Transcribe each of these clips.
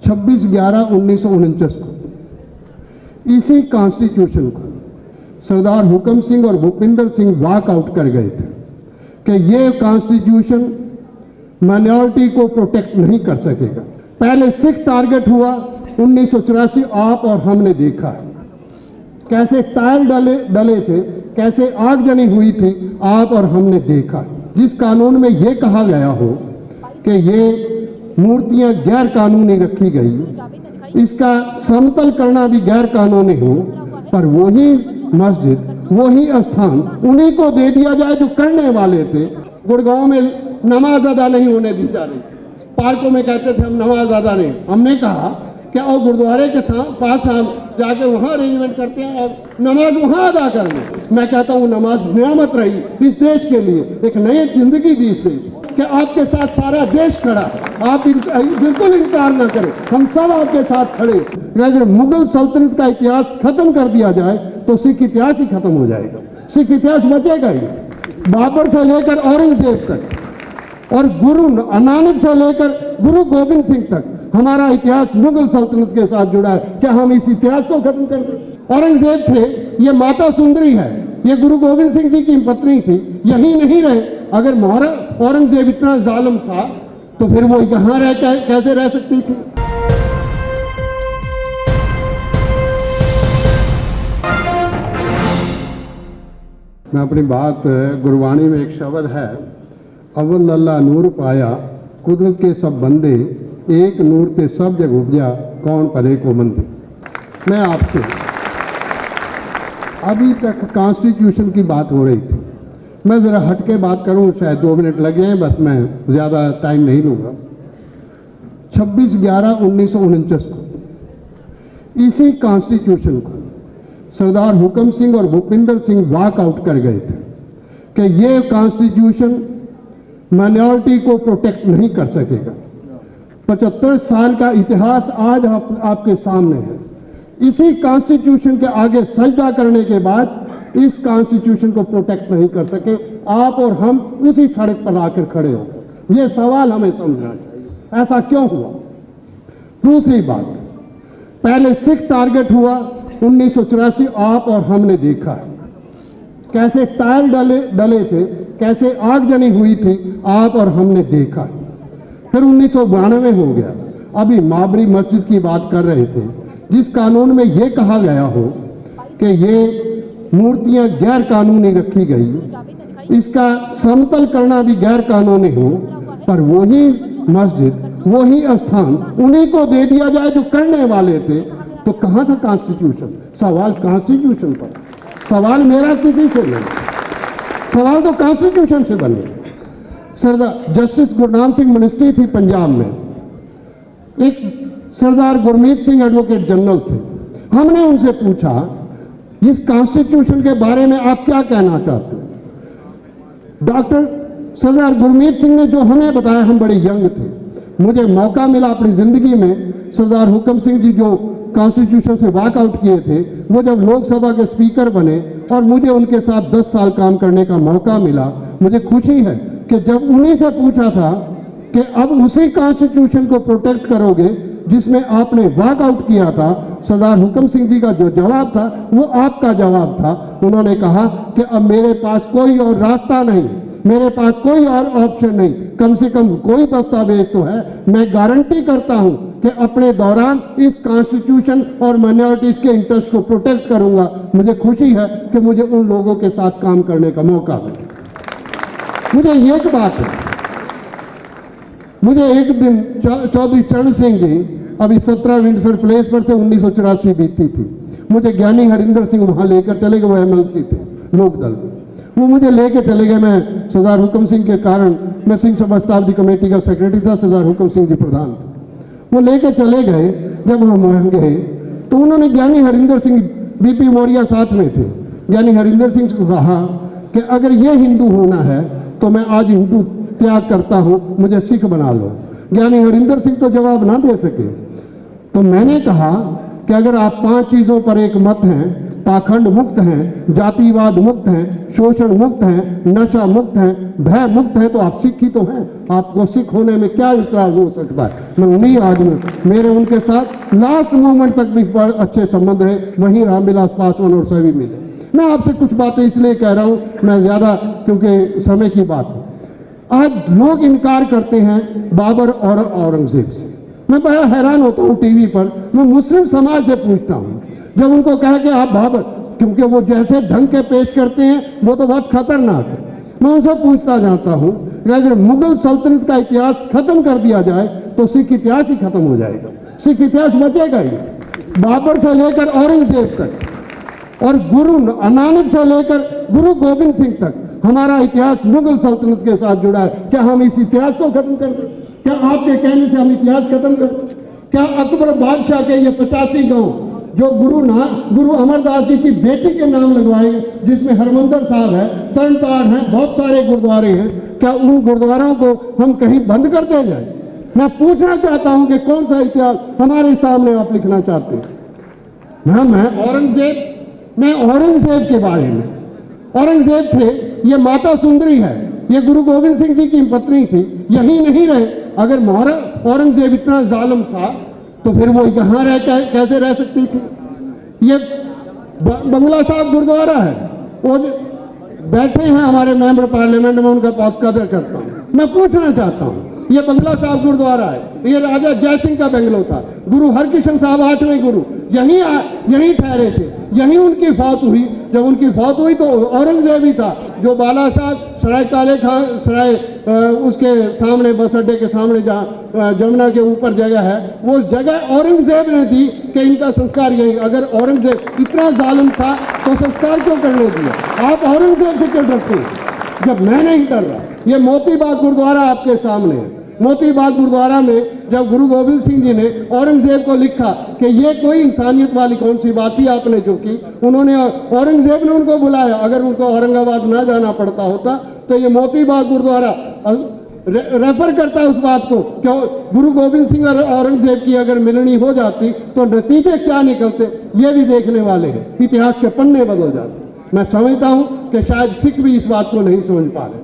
26/11/1949 को इसी कॉन्स्टिट्यूशन को सरदार हुकम सिंह और भूपिंदर सिंह वॉकआउट कर गए थे कि ये कॉन्स्टिट्यूशन माइनॉरिटी को प्रोटेक्ट नहीं कर सकेगा। पहले सिख टारगेट हुआ 1984, आप और हमने देखा कैसे टायर डले थे, कैसे आगजनी हुई थी, आप और हमने देखा। जिस कानून में ये कहा गया हो कि ये मूर्तियां गैर कानूनी रखी गई, इसका समतल करना भी गैर कानूनी हो, पर वही मस्जिद, वही स्थान उन्हीं को दे दिया जाए जो करने वाले थे। गुड़गांव में नमाज अदा नहीं होने दी जा रही, पार्कों में कहते थे हम नमाज अदा नहीं। हमने कहा कि और गुरुद्वारे के पास हम जाके वहाँ अरेंजमेंट करते हैं और नमाज वहाँ अदा कर लें। मैं कहता हूँ नमाज नियामत रही इस देश के लिए, एक नई जिंदगी दी इस देश कि आपके साथ सारा देश खड़ा है, आप बिल्कुल इनकार ना करें, हम सब आपके साथ खड़े। अगर मुगल सल्तनत का इतिहास खत्म कर दिया जाए तो सिख इतिहास ही खत्म हो जाएगा, सिख इतिहास बचेगा ही। बाबर से लेकर औरंगजेब तक और गुरु नानक से लेकर गुरु गोविंद सिंह तक हमारा इतिहास मुगल सल्तनत के साथ जुड़ा है। क्या हम इस इतिहास को खत्म कर दें? औरंगजेब थे, ये माता सुंदरी है, ये गुरु गोविंद सिंह जी की पत्नी थी, यही नहीं रहे। अगर महाराज औरंगजेब इतना जालिम था तो फिर वो यहाँ रह कैसे रह सकती थी? मैं अपनी बात, गुरबाणी में एक शब्द है, अव्वल अल्लाह नूर पाया कुदरत के सब बंदे, एक नूर पे सब जग उपजा कौन परे को मंदे। मैं आपसे अभी तक कॉन्स्टिट्यूशन की बात हो रही थी, मैं ज़रा हट के बात करूं, शायद 2 मिनट लगे हैं, बस मैं ज़्यादा टाइम नहीं लूँगा। 26/11/1949 को इसी कॉन्स्टिट्यूशन को सरदार हुकम सिंह और भूपिंदर सिंह वॉकआउट कर गए थे कि ये कॉन्स्टिट्यूशन माइनॉरिटी को प्रोटेक्ट नहीं कर सकेगा। 75 साल का इतिहास आज आपके सामने है। इसी कॉन्स्टिट्यूशन के आगे सजदा करने के बाद इस कॉन्स्टिट्यूशन को प्रोटेक्ट नहीं कर सके, आप और हम उसी सड़क पर आकर खड़े हो। ये सवाल हमें समझना चाहिए, ऐसा क्यों हुआ? दूसरी बात, पहले सिख टारगेट हुआ 1984, आप और हमने देखा कैसे टायर डले थे, कैसे आगजनी हुई थी, आप और हमने देखा। फिर 1992 हो गया। अभी बाबरी मस्जिद की बात कर रहे थे, जिस कानून में ये कहा गया हो कि ये मूर्तियां गैर कानूनी रखी गई, इसका समतल करना भी गैर कानूनी हो, पर वही मस्जिद, वही स्थान उन्हीं को दे दिया जाए जो करने वाले थे, तो कहाँ था कॉन्स्टिट्यूशन? सवाल कॉन्स्टिट्यूशन पर, सवाल मेरा किसी से नहीं, सवाल तो कॉन्स्टिट्यूशन से बने। सरदार जस्टिस गुरनाम सिंह मिनिस्ट्री थी पंजाब में, एक सरदार गुरमीत सिंह एडवोकेट जनरल थे। हमने उनसे पूछा इस कॉन्स्टिट्यूशन के बारे में आप क्या कहना चाहते हैं? डॉक्टर सरदार गुरमीत सिंह ने जो हमें बताया, हम बड़े यंग थे, मुझे मौका मिला अपनी जिंदगी में, सरदार हुकम सिंह जी जो कॉन्स्टिट्यूशन से वॉकआउट किए थे, वो जब लोकसभा के स्पीकर बने और मुझे उनके साथ 10 साल काम करने का मौका मिला, मुझे खुशी है कि जब उन्हीं से पूछा था कि अब उसी कॉन्स्टिट्यूशन को प्रोटेक्ट करोगे जिसमें आपने वॉकआउट किया था, सरदार हुकम सिंह जी का जो जवाब था वो आपका जवाब था। उन्होंने कहा कि अब मेरे पास कोई और रास्ता नहीं, मेरे पास कोई और ऑप्शन नहीं, कम से कम कोई दस्तावेज तो है। मैं गारंटी करता हूं कि अपने दौरान इस कॉन्स्टिट्यूशन और माइनॉरिटीज के इंटरेस्ट को प्रोटेक्ट करूंगा। मुझे खुशी है कि मुझे उन लोगों के साथ काम करने का मौका मिला। मुझे एक बात है, मुझे एक दिन चौधरी चरण सिंह जी अभी 17 विंडसर प्लेस पर थे, 1984 बीती थी, मुझे ज्ञानी हरिंदर सिंह वहां लेकर चले गए, वो MLC थे लोकदल में, वो मुझे लेके चले गए। मैं सरदार हुकम सिंह के कारण, मैं सिंह सभा शताब्दी कमेटी का सेक्रेटरी था, सरदार हुकम सिंह जी प्रधान थे, वो लेके चले गए। जब हम वहां गए तो उन्होंने ज्ञानी हरिंदर सिंह, BP मौर्य साथ में थे, ज्ञानी हरिंदर सिंह को कहा कि अगर ये हिंदू होना है तो मैं आज हिंदू त्याग करता हूं, मुझे सिख बना लो। ज्ञानी हरिंदर सिंह तो जवाब ना दे सके, तो मैंने कहा कि अगर आप 5 चीजों पर एक मत हैं, पाखंड मुक्त हैं, जातिवाद मुक्त हैं, शोषण मुक्त हैं, नशा मुक्त हैं, भय मुक्त हैं, तो आप सिख ही तो हैं। आपको सिख होने में क्या इतराज हो सकता है? मैं उन्हीं आदमी, मेरे उनके साथ लास्ट मोमेंट तक भी बड़े अच्छे संबंध है, वहीं रामविलास पासवान और सभी मिले। मैं आपसे कुछ बातें इसलिए कह रहा हूँ, मैं ज़्यादा क्योंकि समय की बात है। आज लोग इनकार करते हैं बाबर और औरंगजेब से। मैं बड़ा हैरान होता हूँ टीवी पर, मैं मुस्लिम समाज से पूछता हूँ, जब उनको कहा कि आप बाबर, क्योंकि वो जैसे ढंग के पेश करते हैं वो तो बहुत खतरनाक है। मैं उनसे पूछता जाता हूँ कि अगर मुगल सल्तनत का इतिहास खत्म कर दिया जाए तो सिख इतिहास ही खत्म हो जाएगा, सिख इतिहास बचेगा ही। बाबर से लेकर औरंगजेब तक और गुरु नानक से लेकर गुरु गोविंद सिंह तक हमारा इतिहास मुगल सल्तनत के साथ जुड़ा है। क्या हम इस इतिहास को खत्म कर दें? क्या आपके कहने से हम इतिहास खत्म कर दें? क्या अकबर बादशाह के ये 85 गांव जो गुरु अमरदास जी की बेटी के नाम लगवाए, जिसमें हरमंदिर साहब है, तरनतार है, बहुत सारे गुरुद्वारे हैं, क्या उन गुरुद्वारों को हम कहीं बंद कर दिया जाए? मैं पूछना चाहता हूं कि कौन सा इतिहास हमारे सामने आप लिखना चाहते हैं? मैं औरंगजेब के बारे में, औरंगजेब थे, ये माता सुंदरी है, ये गुरु गोविंद सिंह जी की पत्नी थी, यही नहीं रहे। अगर औरंगजेब इतना जालिम था तो फिर वो यहाँ कैसे रह सकती थी? ये बंगला साहब गुरुद्वारा है, वो बैठे हैं हमारे मेंबर पार्लियामेंट में, उनका बहुत कदर करता हूँ। मैं पूछना चाहता हूँ, ये बंगला साहब गुरुद्वारा है, ये राजा जय सिंह का बंगलो था। गुरु हरकिशन साहब 8वें गुरु यहीं ठहरे थे, यहीं उनकी फौत हुई। जब उनकी फौत हुई तो औरंगजेब ही था जो बाला साहब सराय काले खान सराय उसके सामने, बस अड्डे के सामने जहाँ जमुना के ऊपर जगह है, वो जगह औरंगजेब ने दी कि इनका संस्कार यही। अगर औरंगजेब इतना जालिम था तो संस्कार क्यों करने दिया? आप औरंगजेब से क्यों डरते हैं जब मैं नहीं डर रहा? ये मोतीबाग गुरुद्वारा आपके सामने है। मोतीबाग गुरुद्वारा में जब गुरु गोविंद सिंह जी ने औरंगजेब को लिखा कि ये कोई इंसानियत वाली कौन सी बात थी आपने जो की, उन्होंने औरंगजेब ने उनको बुलाया। अगर उनको औरंगाबाद ना जाना पड़ता होता तो ये मोतीबाग गुरुद्वारा रेफर करता है उस बात को कि गुरु गोविंद सिंह और औरंगजेब की अगर मिलनी हो जाती तो नतीजे क्या निकलते, ये भी देखने वाले हैं। इतिहास के पन्ने बदल जाते। मैं समझता हूं कि शायद सिख भी इस बात को नहीं समझ पा रहे।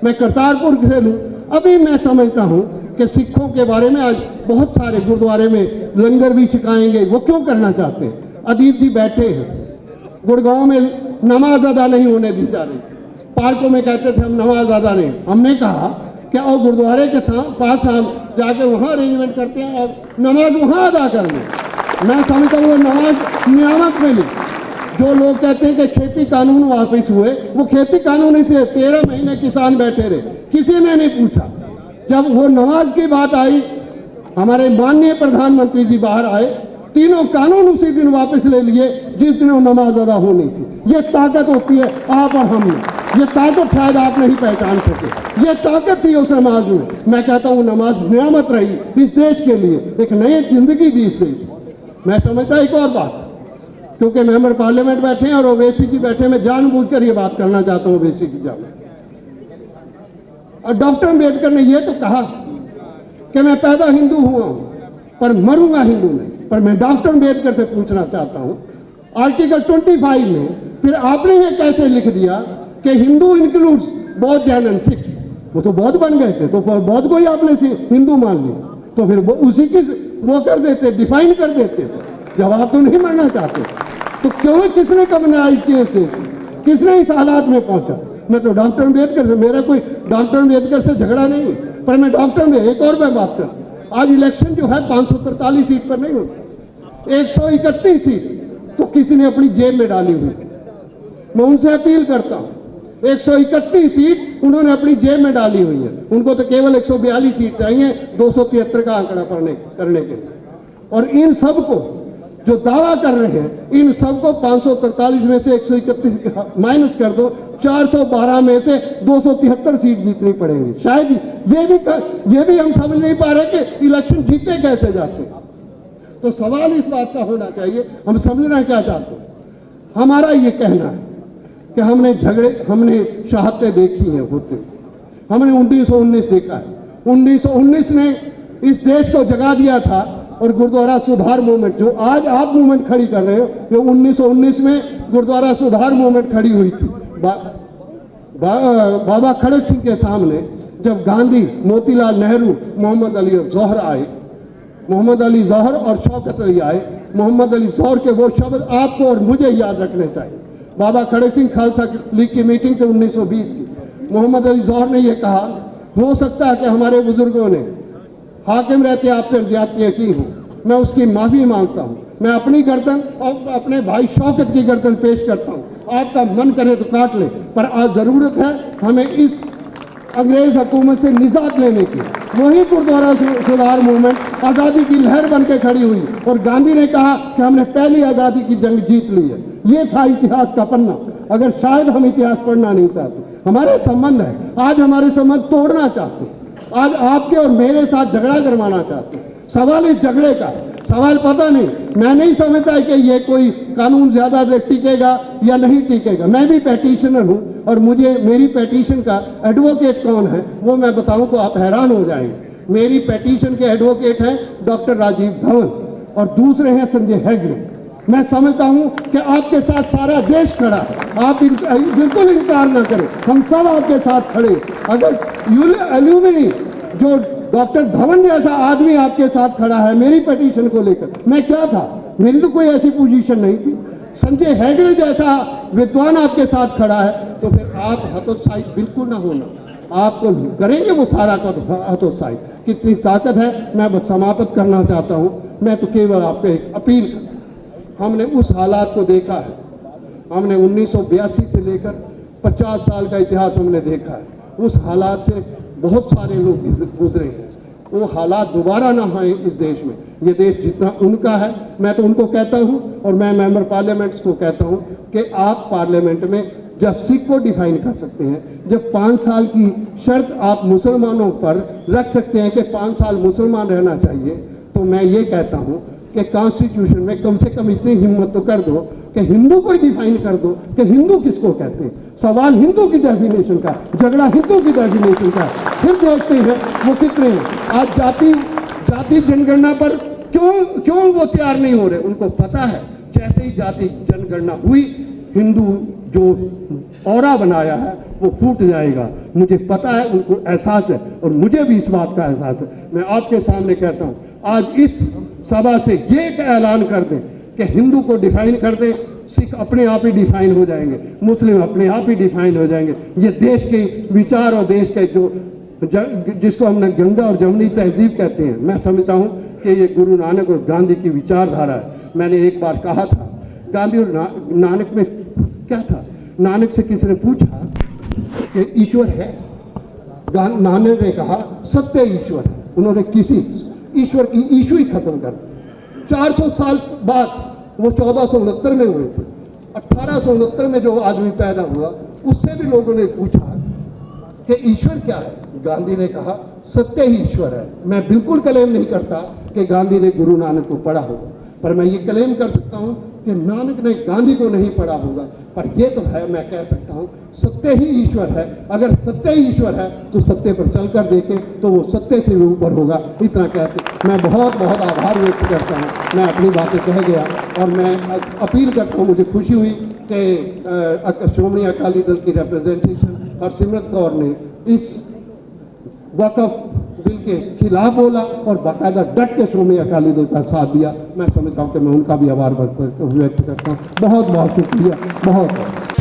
मैं करतारपुर से लूँ, अभी मैं समझता हूं कि सिखों के बारे में आज बहुत सारे गुरुद्वारे में लंगर भी छिकाएंगे। वो क्यों करना चाहते हैं? अदीब जी बैठे हैं, गुड़गांव में नमाज अदा नहीं होने दी जा रही, पार्कों में कहते थे हम नमाज अदा नहीं। हमने कहा कि और गुरुद्वारे के पास हम जाके वहाँ अरेंजमेंट करते हैं और नमाज वहाँ अदा कर लें। मैं समझता हूँ नमाज नियामत मिली। जो लोग कहते हैं कि खेती कानून वापस हुए, वो खेती कानून से 13 महीने किसान बैठे रहे, किसी ने नहीं पूछा। जब वो नमाज की बात आई, हमारे माननीय प्रधानमंत्री जी बाहर आए, तीनों कानून उसी दिन वापस ले लिए जिस दिन वो नमाज अदा होनी थी। ये ताकत होती है आप और हम में। ये ताकत शायद आप नहीं पहचान सके, ये ताकत थी उस नमाज में। मैं कहता हूँ नमाज नियामत रही इस देश के लिए, एक नई जिंदगी दी इस देश। मैं समझता एक और बात, क्योंकि मेंबर पार्लियामेंट बैठे हैं और ओवैसी जी बैठे, मैं जानबूझकर ये बात करना चाहता हूँ ओवैसी जी जाओ। और डॉक्टर अम्बेडकर ने ये तो कहा कि मैं पैदा हिंदू हुआ हूं पर मरूंगा हिंदू नहीं। पर मैं डॉक्टर अम्बेडकर से पूछना चाहता हूं, आर्टिकल 25 में फिर आपने ये कैसे लिख दिया कि हिंदू इंक्लूड्स बौद्ध, जैन एंड सिख? वो तो बौद्ध बन गए थे, तो बौद्ध को ही आपने हिंदू मान लिया, तो फिर वो उसी की वो कर देते, डिफाइन कर देते। जब आप तो नहीं मानना चाहते तो क्यों, किसने कम्युनलाइज किए थे, किसने इस हालात में पहुंचा? मैं तो डॉक्टर अम्बेडकर से, मेरा कोई डॉक्टर अम्बेडकर से झगड़ा नहीं, पर मैं डॉक्टर में एक और मैं बात कर, आज इलेक्शन जो है 543 सीट पर नहीं होती, 131 सीट तो किसी ने अपनी जेब में डाली हुई। मैं उनसे अपील करता हूं, 131 सीट उन्होंने अपनी जेब में डाली हुई है। उनको तो केवल 142 सीट चाहिए 273 का आंकड़ा करने के लिए। और इन सबको जो दावा कर रहे हैं, इन सबको 543 में से 131 माइनस कर दो, 412 में से 273 सीट जीतनी पड़ेंगी। शायद ये भी हम समझ नहीं पा रहे कि इलेक्शन जीते कैसे जाते। तो सवाल इस बात का होना चाहिए, हम समझना क्या चाहते हैं। हमारा ये कहना है कि हमने शहादतें देखी हैं होते, हमने 1919 देखा है। 1919 ने इस देश को जगा दिया था और गुरुद्वारा सुधार मूवमेंट, जो आज आप मूवमेंट खड़ी कर रहे हो, जो 1919 में गुरुद्वारा सुधार मूवमेंट खड़ी हुई थी बाबा खड़क सिंह के सामने, जब गांधी, मोतीलाल नेहरू, मोहम्मद अली जौहर आए, मोहम्मद अली जौहर और शौकत अली आए, मोहम्मद अली जौहर के वो शब्द आपको और मुझे याद रखने चाहिए। बाबा खड़क सिंह खालसा लीग की मीटिंग थी 1920 की, मोहम्मद अली जौहर ने यह कहा, हो सकता है कि हमारे बुजुर्गों ने हाकिम रहते आप पर ज्यादतियां की हूं, मैं उसकी माफी मांगता हूं, मैं अपनी गर्दन और अपने भाई शौकत की गर्दन पेश करता हूं, आपका मन करे तो काट ले, पर आज जरूरत है हमें इस अंग्रेज हुकूमत से निजात लेने की। वही गुरुद्वारा सुधार मूवमेंट आज़ादी की लहर बन के खड़ी हुई और गांधी ने कहा कि हमने पहली आज़ादी की जंग जीत ली है। ये था इतिहास का पन्ना। अगर शायद हम इतिहास पढ़ना नहीं चाहते, हमारे संबंध है, आज हमारे संबंध तोड़ना चाहते, आज आपके और मेरे साथ झगड़ा करवाना चाहते। सवाल इस झगड़े का सवाल पता नहीं, मैं नहीं समझता कि ये कोई कानून ज्यादा देर टिकेगा या नहीं टिकेगा। मैं भी पैटिशनर हूं और मुझे मेरी पैटिशन का एडवोकेट कौन है वो मैं बताऊं तो आप हैरान हो जाएंगे। मेरी पैटिशन के एडवोकेट हैं डॉक्टर राजीव धवन और दूसरे हैं संजय हेगड़े। मैं समझता हूं कि आपके साथ सारा देश खड़ा है, आप बिल्कुल इनकार ना करें, हम सब आपके साथ खड़े। अगर एल्यूमिनी जो डॉक्टर धवन जैसा आदमी आपके साथ खड़ा है मेरी पिटीशन को लेकर, मैं क्या था, मेरी तो कोई ऐसी पोजीशन नहीं थी। संजय हेगड़े जैसा विद्वान आपके साथ खड़ा है तो फिर आप हतोत्साहित बिल्कुल ना होना, आपको करेंगे वो सारा हतोत्साहित। कितनी ताकत है, मैं बस समाप्त करना चाहता हूं। मैं तो केवल आपको एक अपील करता हूं, हमने उस हालात को देखा है, हमने 1982 से लेकर 50 साल का इतिहास हमने देखा है। उस हालात से बहुत सारे लोग गुजरे हैं, वो हालात दोबारा ना आए इस देश में। ये देश जितना उनका है, मैं तो उनको कहता हूं और मैं मेंबर पार्लियामेंट्स को कहता हूं कि आप पार्लियामेंट में जब सिख को डिफाइन कर सकते हैं, जब 5 साल की शर्त आप मुसलमानों पर रख सकते हैं कि 5 साल मुसलमान रहना चाहिए, तो मैं ये कहता हूं कि कॉन्स्टिट्यूशन में कम से कम इतनी हिम्मत तो कर दो कि हिंदू को डिफाइन कर दो कि हिंदू किसको कहते हैं। सवाल हिंदू की डेफिनेशन का, झगड़ा हिंदू की डेफिनेशन का। फिर देखते हैं वो कितने हैं। आज जाति जनगणना पर क्यों वो तैयार नहीं हो रहे, उनको पता है जैसे ही जाति जनगणना हुई हिंदू जो औरा बनाया है वो फूट जाएगा। मुझे पता है, उनको एहसास है और मुझे भी इस बात का एहसास है। मैं आपके सामने कहता हूं, आज इस सभा से ये ऐलान कर दें कि हिंदू को डिफाइन कर दें, सिख अपने आप ही डिफाइन हो जाएंगे, मुस्लिम अपने आप ही डिफाइन हो जाएंगे। ये देश के विचार और देश के जिसको हमने गंगा और जमुनी तहजीब कहते हैं, मैं समझता हूं कि ये गुरु नानक और गांधी की विचारधारा है। मैंने एक बार कहा था, गांधी और नानक में क्या था, नानक से किसी ने पूछा कि ईश्वर है, नानक ने कहा सत्य ईश्वर है। उन्होंने किसी ईश्वर की ईशु ही खत्म कर दी। 400 साल बाद वो 1469 में हुए थे, 1869 में जो आदमी पैदा हुआ उससे भी लोगों ने पूछा कि ईश्वर क्या है, गांधी ने कहा सत्य ही ईश्वर है। मैं बिल्कुल क्लेम नहीं करता कि गांधी ने गुरु नानक को पढ़ा होगा, पर मैं ये क्लेम कर सकता हूं कि नानक ने गांधी को नहीं पढ़ा होगा, पर यह तो है, मैं कह सकता हूं सत्य ही ईश्वर है। अगर सत्य ही ईश्वर है तो सत्य पर चलकर देखें तो वो सत्य से भी ऊपर होगा। इतना कहते मैं बहुत बहुत आभार व्यक्त करता हूं। मैं अपनी बातें कह गया और मैं अपील करता हूं, मुझे खुशी हुई कि श्रोमणी अकाली दल की रिप्रेजेंटेशन हरसिमरत कौर ने इस वक्फ बिल के खिलाफ बोला और बाकायदा डट के श्रोमणी अकाली दल का साथ दिया। मैं समझता हूं कि मैं उनका भी आभार व्यक्त करता हूं। बहुत बहुत शुक्रिया, बहुत बहुत।